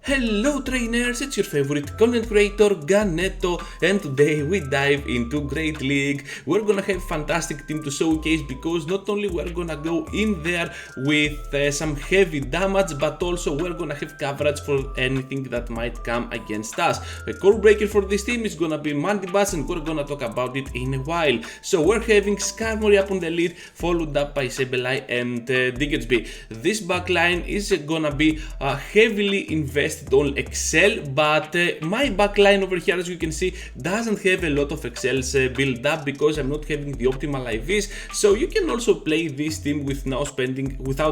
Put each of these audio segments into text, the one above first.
Hello trainers, it's your favorite content creator Ganetto, and today we dive into Great League. We're gonna have fantastic team to showcase because not only we're gonna go in there with some heavy damage, but also we're gonna have coverage for anything that might come against us. The core breaker for this team is gonna be Mandibuzz, and we're gonna talk about it in a while. So we're having Skarmory up on the lead, followed up by Sableye and Diggersby. This backline is gonna be heavily invested on Excel, but my backline over here, as you can see, doesn't have a lot of Excels built up because I'm not having the optimal IVs. So you can also play this team without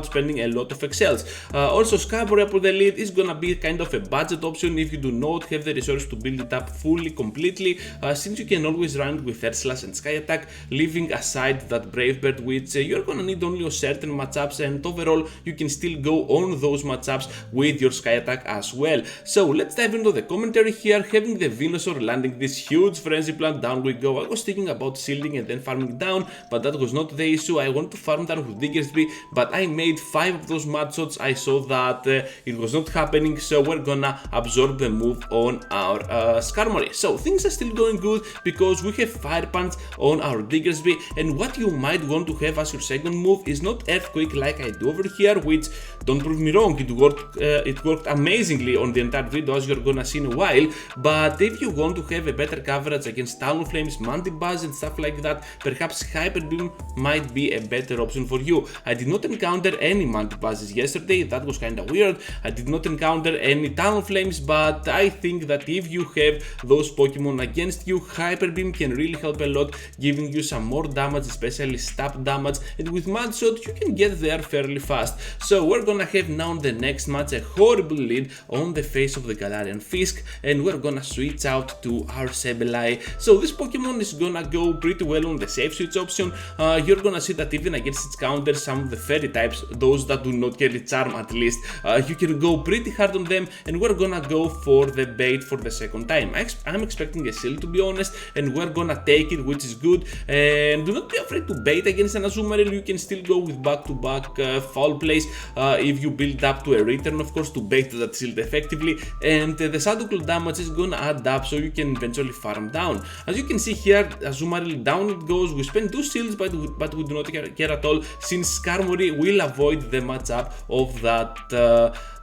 spending a lot of Excels. Also, Skarmory up on the lead is gonna be kind of a budget option if you do not have the resources to build it up fully completely, since you can always run it with Earth Slash and Sky Attack, leaving aside that Brave Bird, which you're gonna need only on certain matchups, and overall you can still go on those matchups with your Sky Attack as well. So let's dive into the commentary here. Having the Venusaur landing this huge frenzy plant, down we go. I was thinking about shielding and then farming down, but that was not the issue. I wanted to farm down with Diggersby, but I made 5 of those mud shots. I saw that it was not happening, so we're gonna absorb the move on our Skarmory. So things are still going good because we have Fire Punch on our Diggersby, and what you might want to have as your second move is not Earthquake like I do over here, which, don't prove me wrong, it worked amazingly on the entire video, as you're gonna see in a while. But if you want to have a better coverage against Talonflames, Mandibuzz and stuff like that, perhaps Hyper Beam might be a better option for you. I did not encounter any Mandibuzzes yesterday, that was kinda weird. I did not encounter any Talonflames, but I think that if you have those Pokemon against you, Hyper Beam can really help a lot, giving you some more damage, especially stab damage, and with Mud Shot you can get there fairly fast. So we're gonna have now in the next match a horrible lead on the face of the Galarian Fisk, and we're gonna switch out to our Sableye. So this Pokemon is gonna go pretty well on the safe switch option. You're gonna see that even against its counter, some of the fairy types, those that do not carry charm at least, you can go pretty hard on them, and we're gonna go for the bait for the second time. I'm expecting a seal, to be honest, and we're gonna take it, which is good. And do not be afraid to bait against an Azumarill. You can still go with back-to-back foul plays if you build up to a return, of course, to bait that shield effectively, and the Shadow Claw damage is gonna add up, so you can eventually farm down. As you can see here, Azumarill down it goes. We spend 2 shields, but we do not care at all, since Skarmory will avoid the matchup of that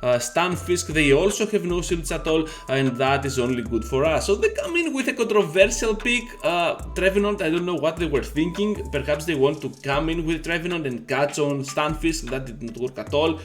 Stunfisk. They also have no shields at all, and that is only good for us. So they come in with a controversial pick, Trevenant. I don't know what they were thinking. Perhaps they want to come in with Trevenant and catch on Stunfisk. That did not work at all.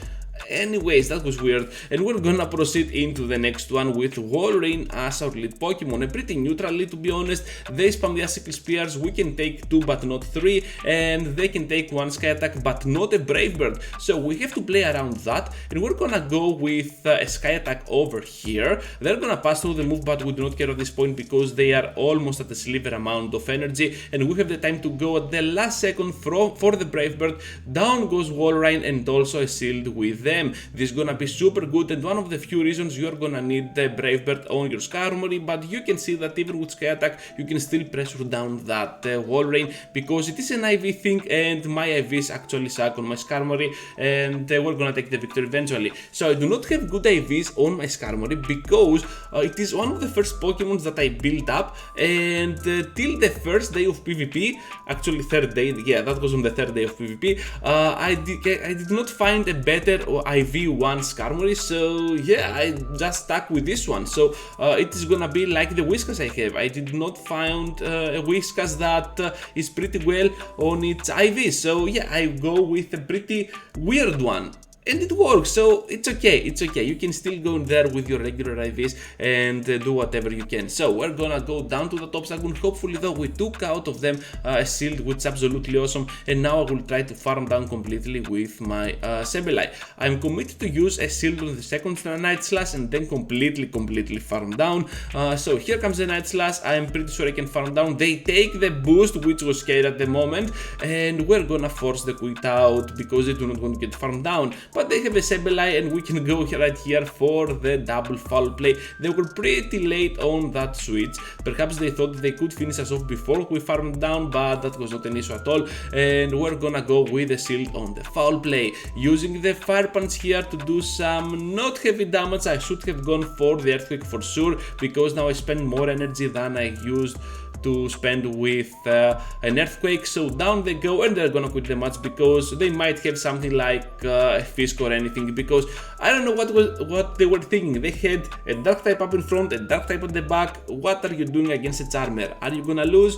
Anyways, that was weird, and we're gonna proceed into the next one with Walrein as our lead Pokemon. A pretty neutral lead, to be honest. They spam the Icicle Spears. We can take 2 but not 3, and they can take 1 Sky Attack but not a Brave Bird. So we have to play around that, and we're gonna go with a Sky Attack over here. They're gonna pass through the move, but we do not care at this point because they are almost at a sliver amount of energy, and we have the time to go at the last second for the Brave Bird. Down goes Walrein, and also a shield with them. This is gonna be super good, and one of the few reasons you're gonna need the Brave Bird on your Skarmory. But you can see that even with Sky Attack you can still pressure down that Walrein, because it is an IV thing, and my IVs actually suck on my Skarmory, and we're gonna take the victory eventually. So I do not have good IVs on my Skarmory because it is one of the first Pokemons that I built up, and till the first day of PvP, actually third day, yeah, that was on the third day of PvP, I did not find a better IV1 Skarmory, so yeah, I just stuck with this one. So it is gonna be like the Whiskas I have. I did not find a Whiskas that is pretty well on its IV, so yeah, I go with a pretty weird one. And it works, so it's okay, you can still go in there with your regular IVs and do whatever you can. So we're gonna go down to the Obstagoon. Hopefully though we took out of them a shield, which is absolutely awesome, and now I will try to farm down completely with my Sableye. I'm committed to use a shield on the second Night Slash and then completely farm down. So here comes the Night Slash. I'm pretty sure I can farm down. They take the boost, which was scary at the moment, and we're gonna force the quit out because they do not want to get farmed down. but they have a Sableye, and we can go right here for the double foul play. They were pretty late on that switch. Perhaps they thought they could finish us off before we farmed down, but that was not an issue at all, and we're gonna go with the shield on the foul play. Using the fire punch here to do some not heavy damage. I should have gone for the earthquake for sure, because now I spend more energy than I used to spend with an earthquake. So down they go, and they're gonna quit the match because they might have something like a Fisk or anything, because I don't know what they were thinking. They had a dark type up in front, a dark type at the back. What are you doing against a Charmer? Are you gonna lose?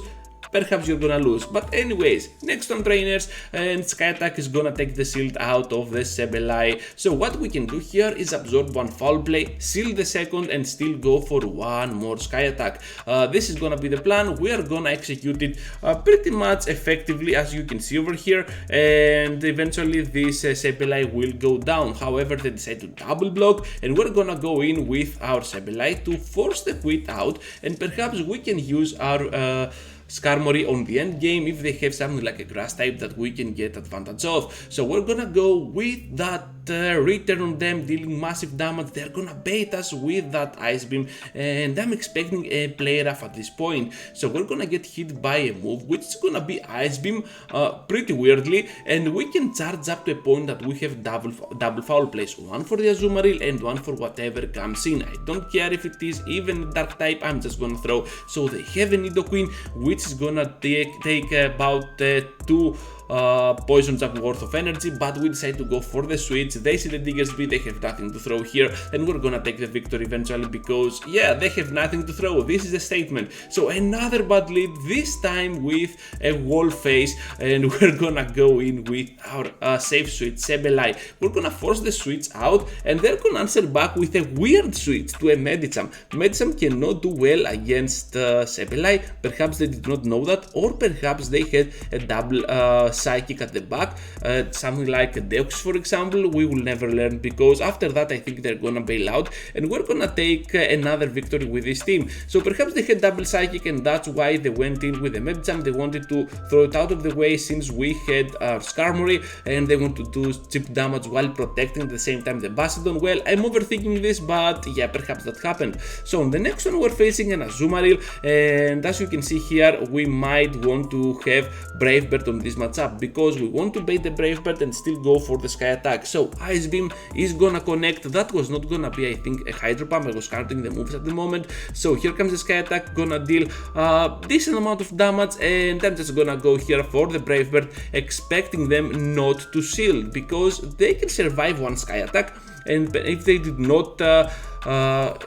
Perhaps you're gonna lose. But anyways, next on trainers, and Sky Attack is gonna take the shield out of the Sableye. So what we can do here is absorb one foul play, seal the second, and still go for one more Sky Attack. This is gonna be the plan. We are gonna execute it pretty much effectively, as you can see over here, and eventually this Sableye will go down. However, they decide to double block, and we're gonna go in with our Sableye to force the quit out, and perhaps we can use our Skarmory on the end game if they have something like a grass type that we can get advantage of. So we're gonna go with that return on them, dealing massive damage. They're gonna bait us with that Ice Beam, and I'm expecting a play rough at this point. So we're gonna get hit by a move which is gonna be Ice Beam pretty weirdly, and we can charge up to a point that we have double foul plays, one for the Azumarill and one for whatever comes in. I don't care if it is even a dark type, I'm just gonna throw. So they have a Nidoqueen which is gonna take about 2 poison jump worth of energy, but we decide to go for the switch. They see the Diggersby, they have nothing to throw here, and we're gonna take the victory eventually because, yeah, they have nothing to throw. This is a statement. So another bad lead, this time with a wall face, and we're gonna go in with our safe switch, Sableye. We're gonna force the switch out, and they're gonna answer back with a weird switch to a Medicham. Medicham cannot do well against Sableye. Perhaps they did not know that, or perhaps they had a double Psychic at the back, something like a Deoxys for example. We will never learn, because after that I think they're gonna bail out, and we're gonna take another victory with this team. So perhaps they had double Psychic, and that's why they went in with the Medicham. They wanted to throw it out of the way since we had our Skarmory, and they wanted to do cheap damage while protecting at the same time the Bastiodon. Well, I'm overthinking this, but yeah, perhaps that happened. So on the next one we're facing an Azumarill, and as you can see here, we might want to have Brave Bird on this matchup, because we want to bait the Brave Bird and still go for the Sky Attack. So Ice Beam is gonna connect. That was not gonna be, I think, a Hydro Pump. I was counting the moves at the moment. So here comes the Sky Attack, gonna deal decent amount of damage, and I'm just gonna go here for the Brave Bird, expecting them not to shield, because they can survive one Sky Attack, and if they did not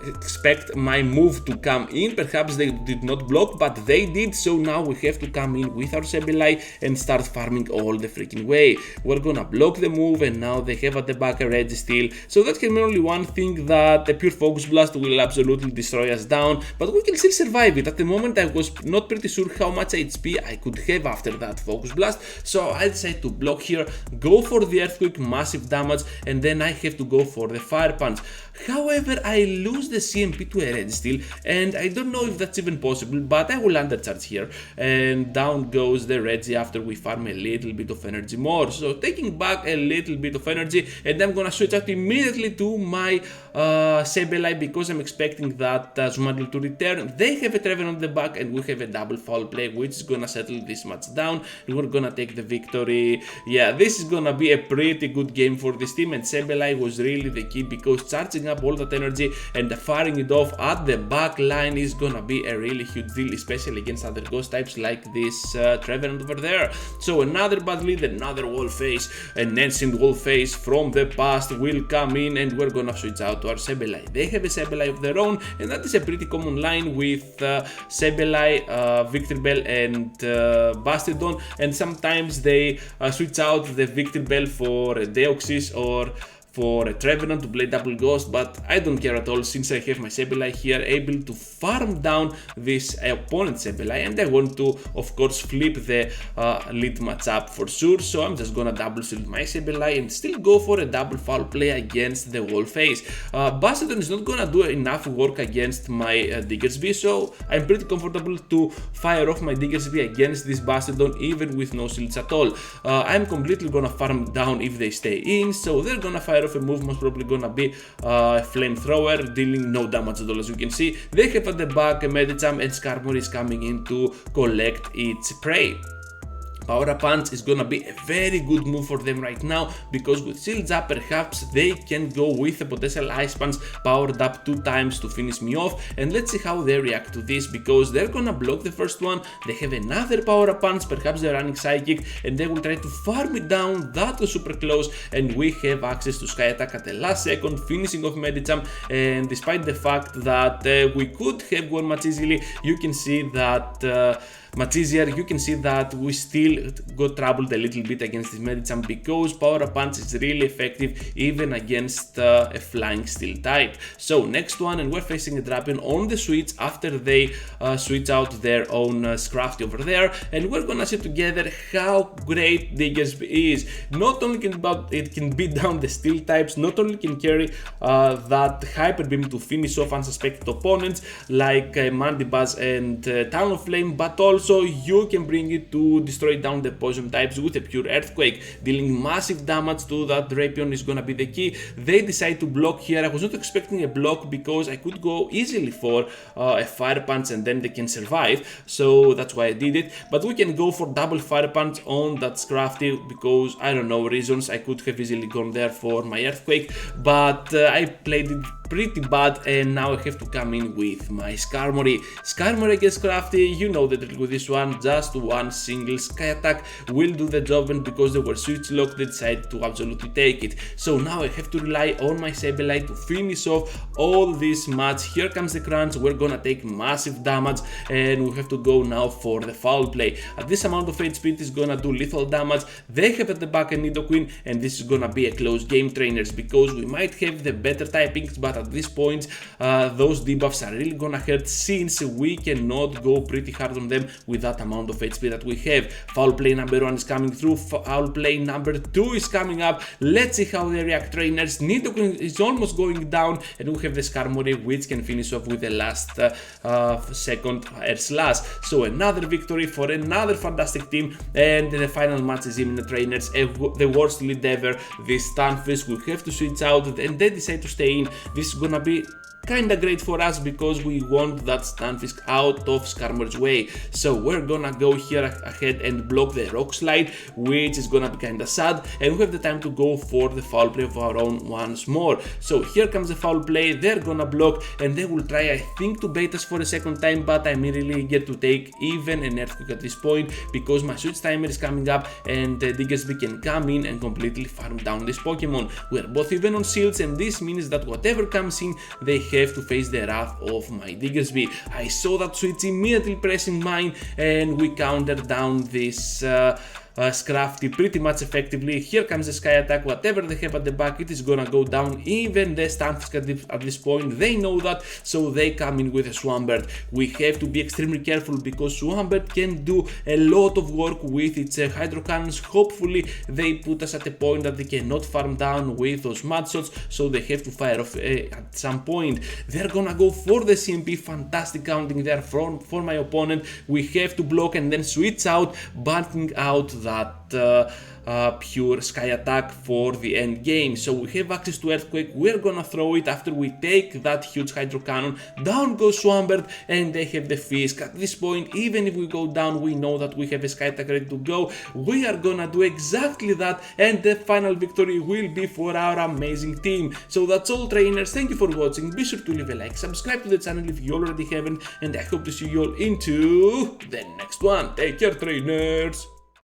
expect my move to come in, perhaps they did not block, but they did. So now we have to come in with our Sableye and start farming all the freaking way. We're gonna block the move, and now they have at the back a Registeel, so that can mean only one thing, that a pure Focus Blast will absolutely destroy us down, but we can still survive it. At the moment I was not pretty sure how much HP I could have after that Focus Blast, so I decided to block here, go for the Earthquake, massive damage, and then I have to go for the Fire Punch. However, I lose the CMP to a Registeel, and I don't know if that's even possible, but I will undercharge here, and down goes the Reggie after we farm a little bit of energy more. So taking back a little bit of energy, and I'm gonna switch out immediately to my Sableye, because I'm expecting that Azumarill to return. They have a Trevor on the back, and we have a double foul play, which is gonna settle this match down, and we're gonna take the victory. Yeah, this is gonna be a pretty good game for this team, and Sableye was really the key, because charging up all that energy and firing it off at the back line is gonna be a really huge deal, especially against other ghost types like this Trevenant over there. So another bad lead, another wall face, an ancient wall face from the past will come in, and we're gonna switch out to our Sableye. They have a Sableye of their own, and that is a pretty common line with Sableye, Victreebel, and Bastiodon, and sometimes they switch out the Victreebel for a Deoxys or for a Trevenant to play double Ghost, but I don't care at all since I have my Sableye here able to farm down this opponent's Sableye, and I want to of course flip the lead matchup for sure, so I'm just gonna double shield my Sableye and still go for a double foul play against the wall face. Bastiodon is not gonna do enough work against my Diggersby, so I'm pretty comfortable to fire off my Diggersby against this Bastiodon even with no shields at all. I'm completely gonna farm down if they stay in, so they're gonna fire off a move, most probably gonna be a flamethrower, dealing no damage at all. As you can see, they have at the back a Medicham, and Skarmory is coming in to collect its prey. Power Up Punch is gonna be a very good move for them right now, because with shields up perhaps they can go with a potential Ice Punch powered up 2 times to finish me off, and let's see how they react to this, because they're gonna block the first one, they have another Power Up Punch, perhaps they're running Psychic, and they will try to farm it down. That was super close, and we have access to Sky Attack at the last second, finishing off Medicham, and despite the fact that we could have gone much easily, you can see that much easier, you can see that we still got troubled a little bit against this Medicham, because Power Up Punch is really effective even against a Flying Steel type. So next one, and we're facing a Drapion on the switch after they switch out their own Scrafty over there, and we're gonna see together how great Diggersby is. Not only can it can beat down the Steel types, not only can carry that Hyper Beam to finish off unsuspected opponents like Mandibuzz and Talon Flame, but also you can bring it to destroy down the poison types with a pure Earthquake, dealing massive damage to that Drapion is gonna be the key. They decide to block here. I was not expecting a block because I could go easily for a Fire Punch and then they can survive, so that's why I did it. But we can go for double Fire Punch on that Scrafty because I don't know reasons. I could have easily gone there for my Earthquake, but I played it pretty bad, and now I have to come in with my Skarmory. Skarmory against Scrafty, you know the drill with this one, just one single Sky Attack will do the job, and because they were switch locked they decided to absolutely take it. So now I have to rely on my Sableye to finish off all this match. Here comes the crunch, we're gonna take massive damage, and we have to go now for the foul play. At this amount of HP it is gonna do lethal damage. They have at the back a Nidoqueen, and this is gonna be a close game, trainers, because we might have the better typings, but at this point those debuffs are really gonna hurt, since we cannot go pretty hard on them with that amount of HP that we have. Foul play number 1 is coming through, foul play number 2 is coming up. Let's see how they react, trainers. Nidoqueen is almost going down, and we have the Skarmory which can finish off with the last second air slash. So another victory for another fantastic team, and the final match is imminent, trainers. The worst lead ever, this Stunfisk will have to switch out, and they decide to stay in. This is gonna be kinda great for us because we want that Stunfisk out of Skarmory's way. So we're gonna go here ahead and block the Rock Slide, which is gonna be kinda sad, and we have the time to go for the foul play of our own once more. So here comes the foul play, they're gonna block, and they will try, I think, to bait us for a second time, but I'm really eager to take even an Earthquake at this point because my switch timer is coming up, and Diggersby can come in and completely farm down this Pokemon. We're both even on shields, and this means that whatever comes in, they have to face the wrath of my Diggersby. I saw that switch immediately pressing mine, and we countered down this Scrafty pretty much effectively. Here comes the Sky Attack, whatever they have at the back it is gonna go down. Even the Stunfisk at this point, they know that, so they come in with a Swampert. We have to be extremely careful because Swampert can do a lot of work with its Hydro Cannons. Hopefully they put us at a point that they cannot farm down with those Mud Shots, so they have to fire off at some point. They're gonna go for the CMP, fantastic counting there for my opponent. We have to block and then switch out, banking out that pure Sky Attack for the end game. So we have access to Earthquake, we're gonna throw it after we take that huge Hydro Cannon. Down goes Swampert, and they have the Fisk. At this point, even if we go down, we know that we have a Sky Attack ready to go. We are gonna do exactly that, and the final victory will be for our amazing team. So that's all, trainers. Thank you for watching. Be sure to leave a like, subscribe to the channel if you already haven't, and I hope to see you all into the next one. Take care, trainers.